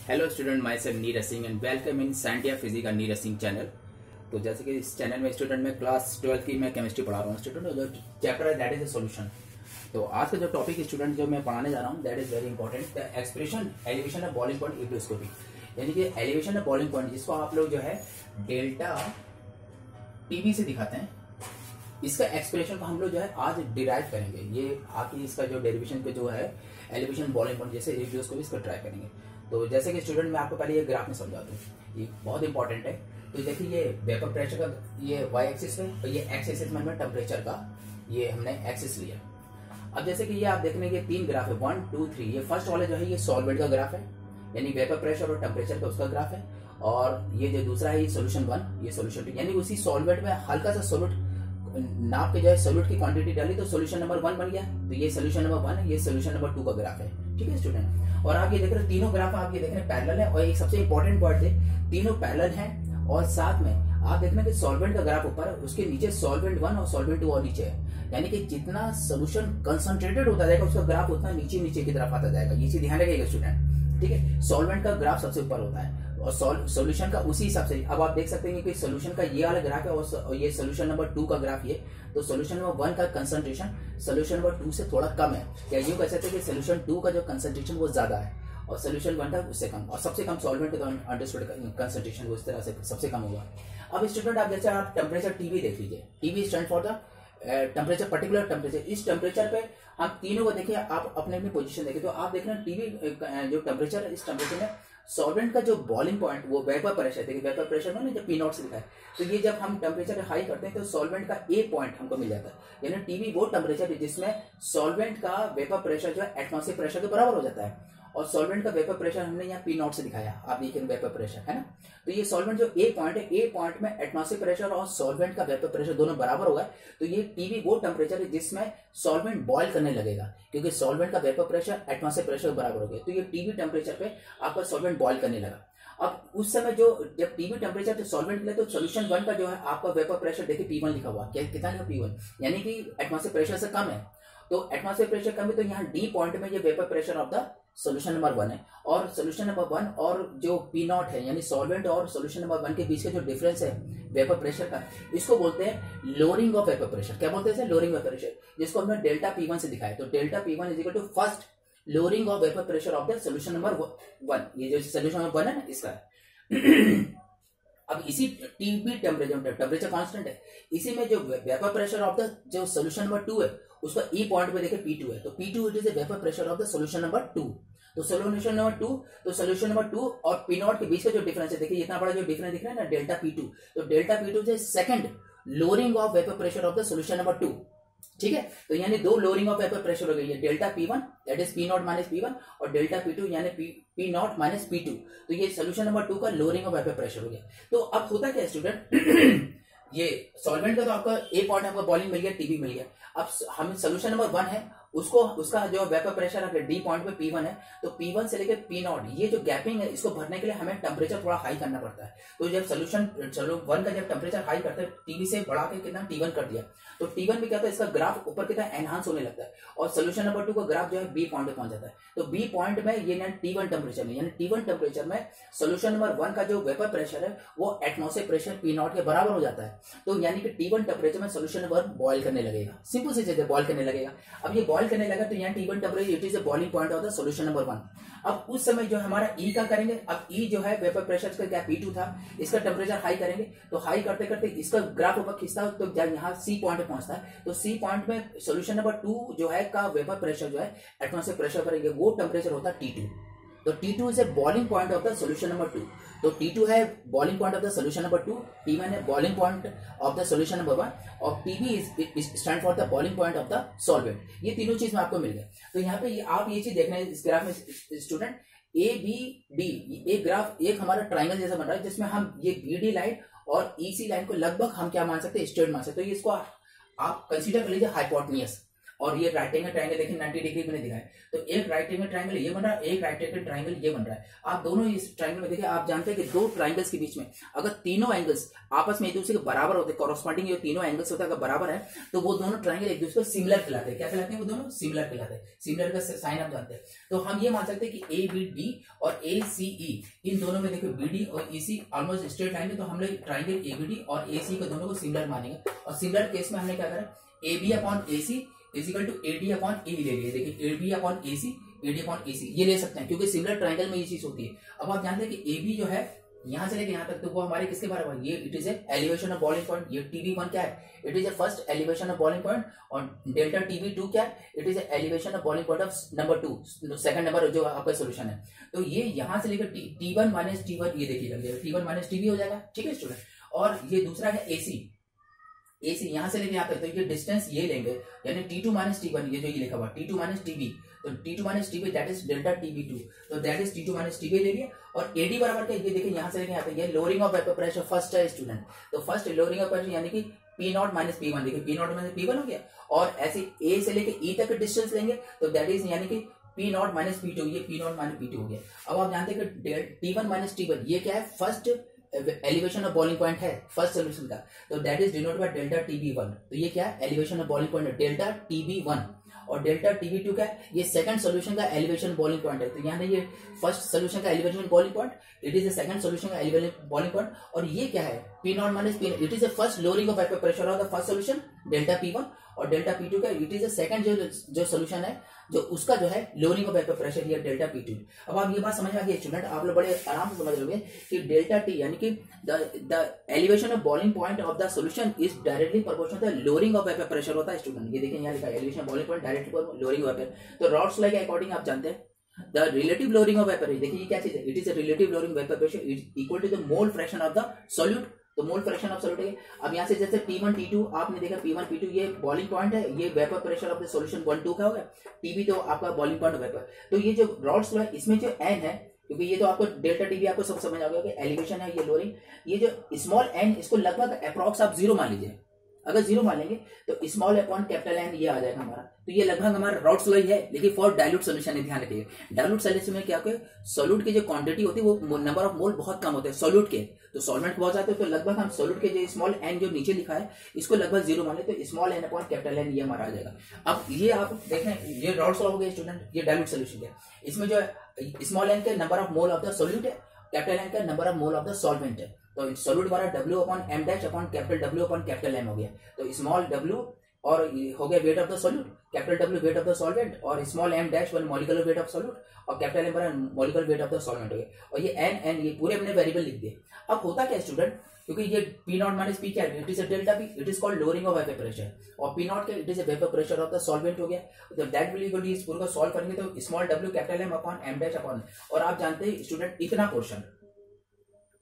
Hello student, myself Neeraj Singh and welcome in Scientia Physica Neeraj Singh channel. तो जैसे कि इस चैनल में स्टूडेंट में क्लास 12 की मैं केमिस्ट्री पढ़ा रहा हूँ स्टूडेंट, जो चैप्टर है दैट इज ए सॉल्यूशन। तो आज का जो टॉपिक स्टूडेंट जो मैं पढ़ाने जा रहा हूँ that is very important, the expression elevation of boiling point ebullioscopy, यानी कि एलिवेशन ऑफ बॉइलिंग पॉइंट जिसको आप लोग जो है डेल्टा टीवी से दिखाते हैं। इसका एक्सप्रेशन को हम लोग जो है आज डिराइव करेंगे। ये आके इसका जो डेरिवेशन पे जो है एलिवेशन बॉइलिंग पॉइंट जैसे इब्रोस्कोपी इसको ट्राई करेंगे। तो जैसे कि स्टूडेंट मैं आपको पहले ये ग्राफ में समझा दूं, ये बहुत इंपॉर्टेंट है। तो देखिए ये वेपर प्रेशर का ये वाई एक्सिस में और ये एक्स एक्सिस में टेम्परेचर का ये हमने एक्सिस लिया। अब जैसे कि ये आप देखने के तीन ग्राफ है 1 2 3। ये फर्स्ट वाले जो है ये सॉल्वेंट का ग्राफ है, यानी वेपर प्रेशर और टेम्परेचर का उसका ग्राफ है। और ये जो दूसरा है ये सोल्यूशन 1, ये सोल्यूशन 2, यानी उसी सॉल्वेंट में हल्का सा सोल्यूट नाप के जो है सोल्यूट की क्वांटिटी डाली तो सोल्यूशन नंबर 1 बन गया। तो ये सोल्यूशन नंबर 1 है, ये सोल्यूशन नंबर 2 का ग्राफ है। ठीक है स्टूडेंट, और आप ये देख रहे हैं तीनों ग्राफ आप ये देख रहे हैं पैरेलल है। और एक सबसे इंपॉर्टेंट पॉइंट है, तीनों पैरेलल हैं और साथ में आप देख रहे हैं कि सॉल्वेंट का ग्राफ ऊपर है, उसके नीचे सॉल्वेंट 1 और सॉल्वेंट 2 और नीचे है। यानी कि जितना सोल्यूशन कंसंट्रेटेड होता जाएगा उसका ग्राफ उतना नीचे नीचे की तरफ आता जाएगा। ये चीज ध्यान रखिएगा स्टूडेंट। ठीक है, सॉल्वेंट का ग्राफ सबसे ऊपर होता है और सॉल्यूशन का उसी हिसाब से। अब आप देख सकते हैं कि सॉल्यूशन का ये वाला ग्राफ है और ये सॉल्यूशन नंबर 2 का ग्राफ ये। तो सॉल्यूशन नंबर 1 का कंसंट्रेशन सॉल्यूशन नंबर 2 से थोड़ा कम है, या यूं कह सकते हैं कि सॉल्यूशन 2 का जो कंसंट्रेशन वो ज्यादा है और सॉल्यूशन 1 का उससे कम। और सबसे कम सॉल्वेंट का अंडरस्टूड कंसंट्रेशन वो इस तरह से सबसे कम होगा। अब स्टूडेंट आप जैसे आप टेम्परेचर टीवी देख लीजिए, TV stand for the temperature, particular temperature. इस टेम्परेचर पे हम तीनों को देखिए, आप अपने अपनी पोजीशन देखिए। तो आप देख रहे हैं टीवी जो टेम्परेचर है, इस टेम्परेचर में सॉल्वेंट का जो बॉइलिंग पॉइंट वो वेपर प्रेशर, देखिए वेपर प्रेशर में जब P0 से दिखा है, तो ये जब हम टेम्परेचर हाई करते हैं तो सॉल्वेंट का ए पॉइंट हमको मिल जाता है। यानी टीवी वो टेम्परेचर है जिसमें सॉल्वेंट का वेपर प्रेशर जो है एटमॉस्फेरिक प्रेशर के बराबर हो जाता है। और सॉल्वेंट का वेपर प्रेशर हमने यहाँ P0 से दिखाया, आप देखिए वेपर प्रेशर है ना। तो ये सॉल्वेंट जो ए पॉइंट है, ए पॉइंट में एटमॉस्फेरिक प्रेशर और सॉल्वेंट का वेपर प्रेशर दोनों बराबर होगा। तो ये टीवी वो टेम्परेचर है जिसमें सॉल्वेंट बॉयल करने लगेगा, क्योंकि सॉल्वेंट का वेपर प्रेशर एटमॉस्फेरिक प्रेशर बराबर हो गया। तो ये टीवी टेम्परेचर पे आपका सॉल्वेंट बॉयल करने लगा। अब उस समय जब टीवी टेम्परेचर तो सॉल्वेंट मिले तो सोल्यूशन 1 का जो है आपका वेपर प्रेशर देखिए P1 लिखा हुआ, कितना लिखा P1, यानी कि एटमॉस्फेरिक प्रेशर से कम है। तो एटमॉस्फेरिक प्रेशर कम है तो यहाँ डी पॉइंट में ये vapour pressure of the solution number 1 है। और सोल्यूशन नंबर 1 और जो P0 है, यानी सॉल्वेंट और सोल्यूशन नंबर 1 के बीच का जो डिफरेंस है वेपर प्रेशर का, इसको बोलते हैं लोअरिंग ऑफ वेपर प्रेशर। क्या बोलते हैं? लोअरिंग वेपर प्रेशर, जिसको हमने डेल्टा P1 से दिखाया। तो delta P1 is equal to first lowering of vapour pressure of the solution number 1। ये जो सोल्यूशन नंबर 1 है ना, इसका अब इसी टीवी टेम्परेचर कांस्टेंट है, इसी में जो वेपर प्रेशर ऑफ द जो सोल्यूशन नंबर 2 है उसका ई पॉइंट पे देखिए P2 है। तो P2 it is the vapour pressure of the solution number 2। तो सोल्यूशन नंबर 2, तो सोल्यूशन नंबर 2 और P0 के बीच का जो डिफरेंस है, देखिए इतना बड़ा जो डिफरेंस दिख रहा है ना, डेल्टा P2। तो delta P2 is second lowering of vapour pressure of the solution number 2। ठीक है, तो यानी दो लोअरिंग ऑफ वेपर प्रेशर हो गई है, delta P1 that is P0 minus P1 और डेल्टा P2 यानी P0 माइनस P2। तो ये सोल्यूशन नंबर 2 का लोअरिंग ऑफ वेपर प्रेशर हो गया। तो अब होता क्या स्टूडेंट, ये सॉल्वेंट का तो आपका ए पॉइंट आपका बॉइलिंग मिल गया, टीवी मिल गया। अब हम सोल्यूशन नंबर 1 है, उसको उसका जो वेपर प्रेशर है डी पॉइंट पे P1 है, तो P1 से लेकर P0 ये जो गैपिंग है इसको भरने के लिए हमें टेम्परेचर थोड़ा हाई करना पड़ता है। तो जब सोल्यूशन 1 का जब टेम्परेचर हाई करते हैं, टीवी से बढ़ा के कितना T1 कर दिया, तो T1 में क्या होता है, इसका ग्राफ ऊपर कितना एनहांस होने लगता है और सोल्यूशन नंबर 2 का ग्राफ जो है बी पॉइंट पे पहुंच जाता है। तो बी पॉइंट में ये T1 टेम्परेचर में, यानी T1 टेम्परेचर में सोल्यूशन नंबर 1 का जो वेपर प्रेशर है वो एटमॉस्फेरिक प्रेशर P0 के बराबर हो जाता है। तो यानी कि T1 टेम्परेचर में सोल्यूशन नंबर 1 बॉयल करने लगेगा, सिंपल सी चीज है, बॉयल करने लगेगा। अब ये बॉयल करने लगा तो यहाँ T1 temperature it is the boiling point of the solution number 1। अब उस समय जो हमारा E का करेंगे, अब E जो है वेपर प्रेशर का क्या P2 था, इसका टेम्परेचर हाई करेंगे। तो हाई करते करते इसका ग्राफ ऊपर खींचता है, तो जब यहाँ C पॉइंट पे पहुंचता है तो C पॉइंट में सोल्यूशन नंबर 2 जो है का वेपर प्रेशर जो है एटमॉस्फेरिक प्रेशर पर वो टेम्परेचर होता है T2। तो T2 is a boiling point of the solution number 2। तो T2 है boiling point of the solution number 2, T1 है boiling point of the solution number 1 और TB is stand for the boiling point of the solvent. ये तीनों चीज में आपको मिल गया। तो यहाँ पे आप ये चीज देखना है इस ग्राफ में स्टूडेंट, ए बी डी, एक ग्राफ एक हमारा ट्राइंगल जैसा बन रहा है जिसमें हम ये BD लाइन और EC लाइन को लगभग हम क्या मान सकते हैं, स्ट्रेट मान सकते हैं। तो इसको आप कंसीडर कर लीजिए हाइपोटेन्यूज। और ये राइट एंगल ट्राइंगल देखिए 90 डिग्री मैंने दिखाया। तो एक राइट एंगल ट्राइंगल ये बन रहा है, एक राइट एंगल ट्राइंगल ये बन रहा है। आप दोनों इस ट्राइंगल में देखिए, आप जानते हैं कि दो ट्राइंगल्स के बीच में अगर तीनों एंगल्स आपस में एक दूसरे के बराबर होते हैं, कॉरस्पॉन्डिंग जो तीनों एंगल्स होता है अगर बराबर है, तो वो दोनों ट्राइंगल एक दूसरे को सिमिलर कहलाते हैं। क्या कहलाते हैं वो दोनों? सिमिलर कहलाते हैं। सिमिलर का साइन आप जानते हैं। तो हम ये मान सकते हैं कि ए बी डी और ए सी ई, इन दोनों में देखिए बी डी और ई सी ऑलमोस्ट स्ट्रेट लाइन है, तो हम लोग ट्राइंगल ए बी डी और ए सी को दोनों को सिमिलर मानेंगे। और सिमिलर केस में हमने क्या करा, A B upon A C is equal to A D upon A ले लिए। देखिए A B upon A C, A D upon A C ये ले सकते हैं, क्योंकि सिमिलर ट्राइंगल में ये चीज होती है। अब आप जानते हैं कि ए बी जो है यहां से लेके यहां तक, तो वो हमारे किसके बारे में, ये it is elevation of boiling point. ये TB1 क्या है, it is first elevation of boiling point. और डेल्टा TB2 क्या है, it is elevation of boiling point of number 2, second number जो आपका सोल्यूशन है। तो ये यहां से लेकर T1 माइनस T1 ये देखिए लग जाएगा, T1 माइनस TB हो जाएगा। ठीक है स्टूडेंट। और ये दूसरा है AC, AC यहां से लेके यहां तक, तो ये डिस्टेंस ये लेंगे, यानी T2 माइनस T1, ये जो ये लिखा हुआ T2 माइनस TB, तो T2 minus TB that is delta TB2, तो that is T2 minus TB ले लिया। और AD बराबर क्या, ये देखिए यहां से लेके यहां तक, ये lowering of vapour pressure first है स्टूडेंट। तो फर्स्ट लोअरिंग ऑफ प्रेशर यानी कि P0 माइनस P1, देखिए P0 माइनस P1 हो गया। और ऐसे A से लेके E तक डिस्टेंस लेंगे, तो दैट इज यानी कि P0 माइनस P2, ये P0 माइनस P2 हो गया। अब आप जानते हैं कि T1 माइनस T1 ये क्या है, first elevation of boiling point है फर्स्ट सोल्यूशन का, तो that is denoted by delta TB1। तो ये क्या है, elevation of boiling point delta TB1। और डेल्टा TB2 क्या है, ये सेकंड सोल्यूशन का एलिवेशन बॉइलिंग पॉइंट है। तो यहाँ ये फर्स्ट सोल्यूशन का elevation boiling point, it is the second solution का एलिवेशन बॉइलिंग पॉइंट। और ये क्या है, P0 minus P, it is the first lowering of vapour pressure of the first solution delta P1। और डेल्टा P2 का it is the second जो solution है, जो उसका जो है लोअरिंग ऑफ वेपर प्रेशर, ये डेल्टा P2। अब आप ये बात समझ आ गई स्टूडेंट, आप लोग बड़े आराम से समझ लोगे कि डेल्टा T यानी कि the elevation of boiling point of the solution is directly proportional to the lowering of vapour pressure होता है स्टूडेंट। ये देखिए यहाँ लिखा है elevation boiling point directly lowering of vapour. तो रॉड्स लॉ के अकॉर्डिंग आप जानते हैं the relative lowering of vapour, देखिए ये क्या चीज है, it is a relative lowering vapour pressure is equal to the mole fraction of the solute. तो मोल फ्रैक्शन ऑफ सॉल्यूट है। अब यहाँ से जैसे T1 T2 आपने देखा, P1 P2 ये बॉइलिंग पॉइंट है, ये vapour pressure of the solution 1 2 का होगा, TB तो आपका बॉइलिंग पॉइंट वेपर। तो ये जो रॉड्स है इसमें जो n है, क्योंकि ये तो आपको डेल्टा TB आपको सब समझ आ गया कि एलिवेशन है, ये लोअरिंग, ये जो स्मॉल n इसको लगभग अप्रॉक्स आप 0 मान लीजिए। अगर 0 मान लेंगे तो स्मॉल अपॉन कैपिटल N ये आ जाएगा हमारा। तो ये लगभग हमारा रॉड्स लॉ ही है, लेकिन फॉर डाइल्यूट सोल्यूशन ध्यान रखिए। डाइल्यूट सोल्यूशन में क्या होगा, सॉल्यूट की जो क्वांटिटी होती है वो नंबर ऑफ मोल बहुत कम होते हैं सॉल्यूट के, तो सॉल्वेंट बहुत जाते हैं। तो लगभग हम सॉल्यूट के जो स्मॉल n जो नीचे लिखा है इसको लगभग 0 मान ले, तो small n upon capital N ये हमारा आ जाएगा। अब ये आप देखें, ये रॉड्स लॉ हो गया स्टूडेंट, ये डाइल्यूट सोल्यूशन है। इसमें जो स्मॉल n के number of mole of the solute है, कैपिटल N का number of mole of the solvent है। तो सॉल्यूट हमारा W upon M dash upon capital W upon capital M हो गया। तो स्मॉल W और हो गया weight of the solute, capital W weight of the solvent, और small m dash one molecular weight of solute, और capital M बड़ा molecular weight of the solvent हो गया। और ये n ये पूरे अपने वेरिएबल लिख दिए। अब होता क्या स्टूडेंट, क्योंकि ये P0 माइनस P क्या है, it is a delta P, it is called lowering of vapour pressure, और P0 क्या it is a vapour pressure of the solvent हो गया। तो दैट विल इक्वल टू इस पूरे को सॉल्व करेंगे तो small w capital M upon m dash upon, और आप जानते हैं स्टूडेंट इतना पोर्शन,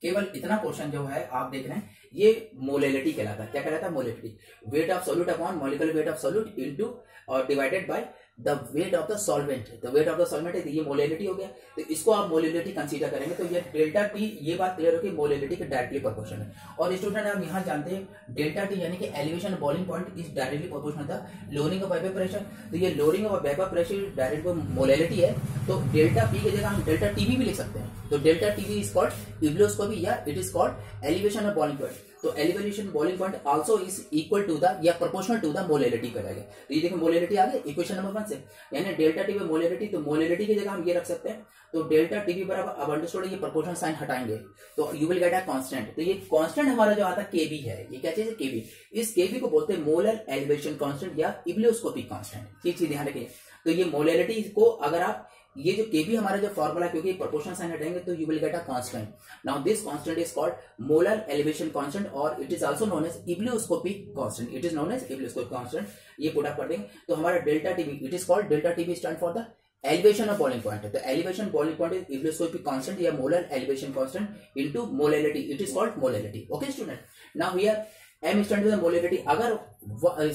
केवल इतना पोर्शन जो है आप देख रहे हैं ये मोलेलिटी कहलाता है। क्या कहलाता है, molality, weight of solute upon molecular weight of solute into और divided by the weight of the solvent. The weight of the solvent है, ये मोलेलिटी हो गया। तो इसको आप मोलेलिटी कंसीडर करेंगे, तो ये डेल्टा टी, ये बात क्लियर हो कि मोलेलिटी के डायरेक्टली प्रोपोर्शनल है। और स्टूडेंट आप यहाँ जानते हैं डेल्टा टी यानी कि elevation boiling point is directly proportional था लोअरिंग ऑफ वेपर प्रेशर। तो ये lowering of vapour pressure direct molality है, तो डेल्टा पी की जगह हम डेल्टा टीबी भी लिख सकते हैं। तो delta TB is called ebullioscopy या it is called elevation of boiling point. तो elevation boiling point also is equal to the या प्रोपोर्शनल टू द मोलेलिटी पर आएगा। तो ये देखो मोलेलिटी आ गई इक्वेशन नंबर 1 से, यानी डेल्टा टी बाय मोलेलिटी, तो मोलेलिटी की जगह हम ये रख सकते हैं। तो डेल्टा टीबी बराबर, अब अंडरस्टूड, ये प्रोपोर्शनल साइन हटाएंगे तो you will get a constant. तो ये कांस्टेंट हमारा जो आता है केबी है, ये क्या चीज है, केबी। इस केबी को बोलते हैं मोलर एलिवेशन कांस्टेंट या इब्लियोस्कोपिक कांस्टेंट। ये चीज ध्यान रखिए। तो ये मोलेलिटी को अगर आप ये जो केबी हमारा जो फॉर्मूला, क्योंकि प्रोपोर्शनल साइन हटाएंगे तो you will get a constant. Now this constant is called molar elevation constant और it is also known as ebullioscopic constant. It is known as ebullioscopic constant. ये पुट अप कर देंगे तो हमारा delta TB, it is called delta TB stand for the elevation of boiling point. तो elevation boiling point is ebullioscopic constant या molar elevation constant into molality, it is called molality. Okay student, now here m stand for the molality. अगर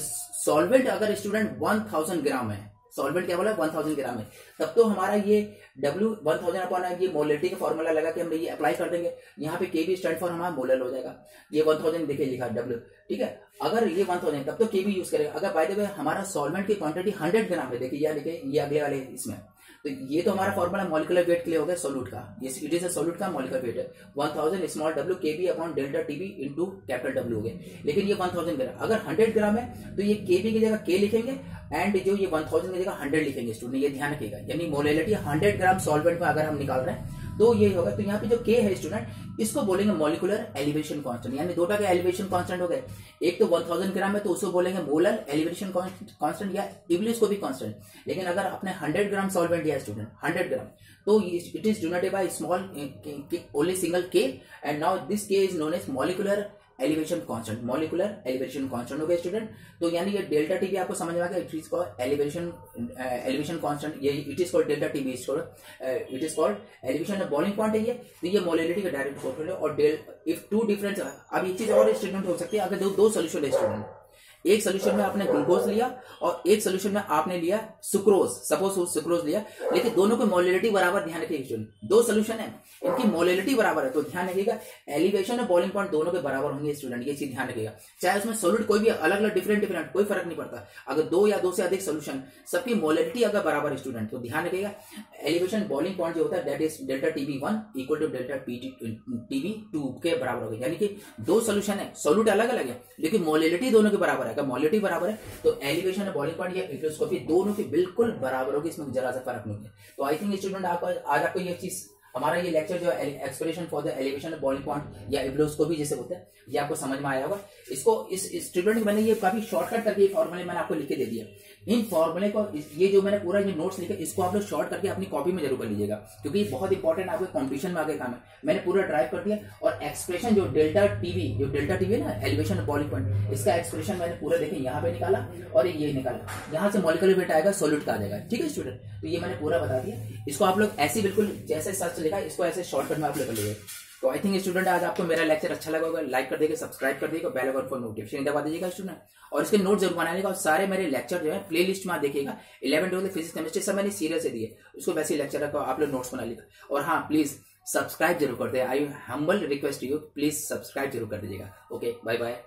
solvent अगर student 1000 ग्राम है, solvent क्या बोला 1000 ग्राम है, तब तो हमारा ये W1000 अपॉन ये मोलरिटी का फॉर्मूला लगा के हम ये अप्लाई कर देंगे। यहाँ पे KB स्टैंड फॉर हमारा मोलर हो जाएगा। ये 1000 देखिए लिखा W, ठीक है। अगर ये 1000 तब तो KB यूज करेगा। अगर बाय द वे हमारा सॉल्वेंट की क्वांटिटी 100 ग्राम है, देखिए या लिखे ये अगले वाले इसमें, तो ये तो हमारा फॉर्मूला मॉलिक्यूलर वेट के लिए हो गया सोल्यूट का। ये इट इज अ सोल्यूट का मॉलिक्यूलर वेट है 1000 small w kb upon delta TB into capital W हो गया। लेकिन ये 1000 ग्राम, अगर 100 ग्राम है तो ये kb की जगह k लिखेंगे एंड जो ये 1000 की जगह 100 लिखेंगे स्टूडेंट, ये ध्यान रखिएगा। यानी मोलेलिटी 100 ग्राम सॉल्वेंट में अगर हम निकाल रहे हैं तो ये होगा। तो यहाँ पे जो K है स्टूडेंट, इसको बोलेंगे मॉलिक्यूलर एलिवेशन कांस्टेंट, यानी दो का एलिवेशन कांस्टेंट हो गए। एक तो 1000 ग्राम है तो उसको बोलेंगे मोलर एलिवेशन कांस्टेंट या इब्लियोस्कोपिक कांस्टेंट। लेकिन अगर अपने 100 ग्राम सॉल्वेंट दिया स्टूडेंट 100 ग्राम, तो it is denoted by small only single K and now this K is known as molecular elevation constant. Molecular elevation constant हो गया स्टूडेंट। तो यानी ये डेल्टा टी भी आपको समझ में आ गया। It is called elevation constant, ये it is called delta T भी, it is called elevation boiling point है ये। तो ये मोलेलिटी का डायरेक्ट फॉर्मूला। और इफ टू डिफरेंस, अब एक चीज और स्टेटमेंट हो सकती है, अगर दो सोल्यूशन है स्टूडेंट, एक सोल्यूशन में आपने ग्लूकोज लिया और एक सोल्यूशन में आपने लिया सुक्रोज, सपोज सुक्रोज लिया, लेकिन दोनों की मोलेलिटी बराबर, ध्यान रखिएगा। दो सोल्यूशन है, इनकी मोलेलिटी बराबर है, तो ध्यान रखिएगा एलिवेशन और बॉइलिंग पॉइंट दोनों के बराबर होंगे स्टूडेंट, ये चीज ध्यान रखिएगा। चाहे उसमें सोल्यूट कोई भी अलग अलग डिफरेंट कोई फर्क नहीं पड़ता। अगर दो या दो से अधिक सोल्यूशन, सबकी मोलेलिटी अगर बराबर है स्टूडेंट, तो ध्यान रखिएगा एलिवेशन बॉइलिंग पॉइंट जो होता है that is delta TB1 equal to delta TB2 के बराबर होगा। यानी कि दो सोल्यूशन है, सोल्यूट अलग अलग है लेकिन मोलेलिटी दोनों के बराबर है। अगर मोलेलिटी बराबर है तो एलिवेशन और बॉइलिंग पॉइंट या इब्लियोस्कोपी दोनों के बिल्कुल बराबर होगी, इसमें जरा सा फर्क नहीं है। तो आई थिंक स्टूडेंट आज आपको ये चीज, हमारा ये लेक्चर जो expression for the elevation of boiling point या इब्लियोस्कोपी जैसे होते हैं, ये आपको समझ में आया होगा। इसको इस स्टूडेंट मैंने ये काफी शॉर्टकट करके फॉर्मूले मैंने आपको लिख के दे दिया। इन फॉर्मूले को, ये जो मैंने पूरा ये नोट्स लिखे, इसको आप लोग शॉर्ट करके अपनी कॉपी में जरूर कर लीजिएगा, क्योंकि ये बहुत इंपॉर्टेंट आपके कॉम्पिटिशन में आगे काम है। मैंने पूरा ड्राइव कर दिया। और एक्सप्रेशन जो डेल्टा टीवी है ना, एलिवेशन ऑफ बॉइलिंग पॉइंट, इसका एक्सप्रेशन मैंने पूरा देखे यहाँ पे निकाला और ये निकाला। यहाँ से मॉलिक्यूलर वेट आएगा, सोल्यूट का आ जाएगा। ठीक है स्टूडेंट, तो ये मैंने पूरा बता दिया। इसको आप लोग ऐसे बिल्कुल जैसे सर्च लिखा, इसको ऐसे शॉर्टकट में आप लोग कर लीजिए। तो आई थिंक स्टूडेंट आज आपको मेरा लेक्चर अच्छा लगा होगा। लाइक कर देगा, सब्सक्राइब कर देगा, बेल आइकन फॉर नोटिफिकेशन दबा दीजिएगा स्टूडेंट। और इसके नोट जरूर बना लीजिएगा। और सारे मेरे लेक्चर जो है प्ले लिस्ट में देखिएगा, 11 12 फिजिक्स केमिस्ट्री सब मैंने सीरियल से दिए, उसको वैसे लेक्चर रखो, आप लोग नोट्स बना लीजिएगा। और हाँ, प्लीज सब्सक्राइब जरूर कर दे। I humble request you, please subscribe जरूर कर दीजिएगा। Okay, bye bye.